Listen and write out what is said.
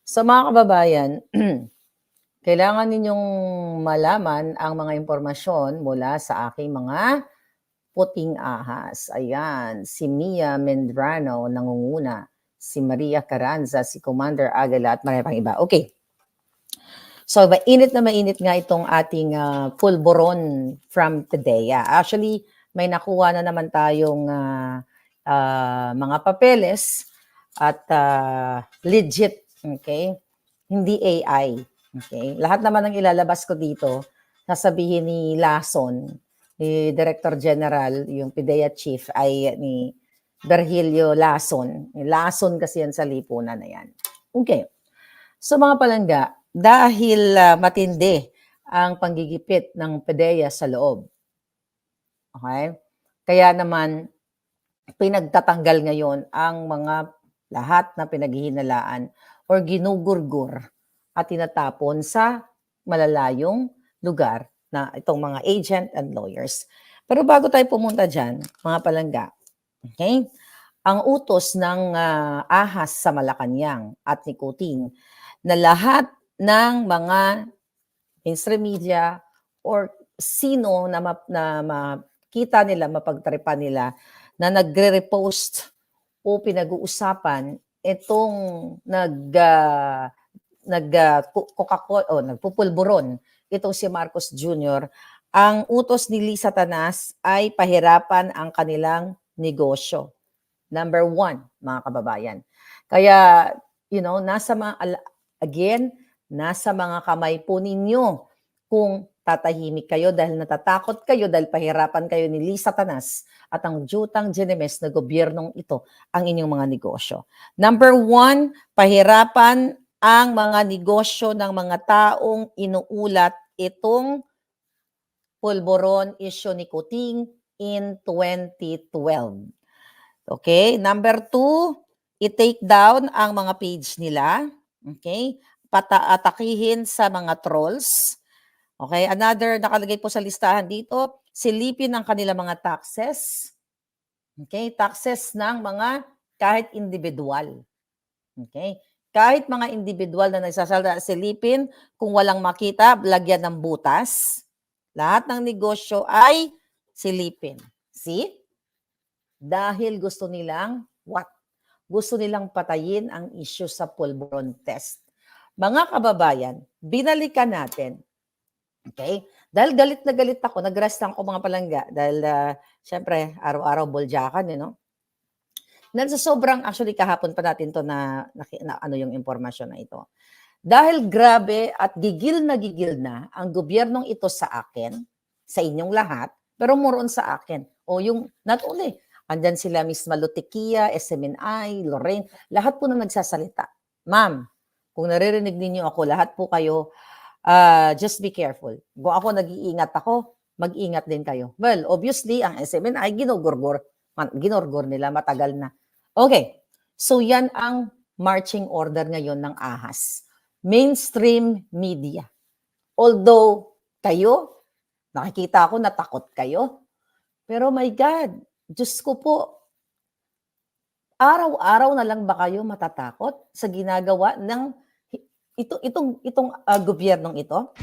Sa mga kababayan, kailangan ninyong malaman ang mga impormasyon mula sa aking mga puting ahas. Ayan, si Mia Mendrano nangunguna, si Maria Carranza, si Commander Agala at marami pang iba. Okay. So, mainit na mainit nga itong ating pulburon from PDEA. Actually, may nakuha na naman tayong mga papeles at legit, okay? Hindi AI. Okay? Lahat naman ng ilalabas ko dito, sasabihin ni Lason, ni Director General, yung PDEA Chief, ay ni Virgilio Lason. Lason kasi yan sa lipunan na yan. Okay. So mga palangga, dahil matindi ang panggigipit ng PDEA sa loob. Okay? Kaya naman, pinagtatanggal ngayon ang mga lahat na pinaghihinalaan or ginugurgur at tinatapon sa malalayong lugar na itong mga agent and lawyers. Pero bago tayo pumunta dyan, mga palangga, okay? Ang utos ng ahas sa Malacanang at ni Kuting na lahat ng mga mainstream media or sino na makita nila, mapagtripan nila na nagre-repost o pinag-uusapan itong nagpupulburon itong si Marcos Jr., ang utos ni Lisa Tanas ay pahirapan ang kanilang negosyo. Number 1, mga kababayan. Kaya, nasa mga kamay po ninyo kung tatahimik kayo dahil natatakot kayo dahil pahirapan kayo ni Lisa Tanas at ang Jutang Ginemes na gobyernong ito ang inyong mga negosyo. Number 1, pahirapan ang mga negosyo ng mga taong inuulat itong pulburon issue ni Kuting in 2012. Okay? Number 2, i-take down ang mga page nila. Okay? Atakihin sa mga trolls. Okay? Another, nakalagay po sa listahan dito, silipin ang kanila mga taxes. Okay? Taxes ng mga kahit individual. Okay? Kahit mga individual na nagsasalda, silipin, kung walang makita, lagyan ng butas. Lahat ng negosyo ay silipin. See? Dahil gusto nilang what? Gusto nilang patayin ang issue sa pulburon test. Mga kababayan, binalikan natin. Okay? Dahil galit na galit ako, nag-rest lang ako mga palangga. Dahil, syempre, araw-araw boljakan, Sa sobrang, actually, kahapon pa natin to na ano yung informasyon na ito. Dahil grabe at gigil na ang gobyernong ito sa akin, sa inyong lahat, pero more on sa akin. O yung, not only, andyan sila Miss Malutikia, SMNI, Lorraine, lahat po na nagsasalita. Ma'am, kung naririnig ninyo ako, lahat po kayo, just be careful. Kung ako nag-iingat ako, mag-ingat din kayo. Well, obviously, ang SMNI, ginurgor nila matagal na. Okay, so yan ang marching order ngayon ng ahas. Mainstream media. Although, kayo, nakikita ko, natakot kayo. Pero my God, Diyos ko po, araw-araw na lang ba kayo matatakot sa ginagawa ng itong gobyernong ito?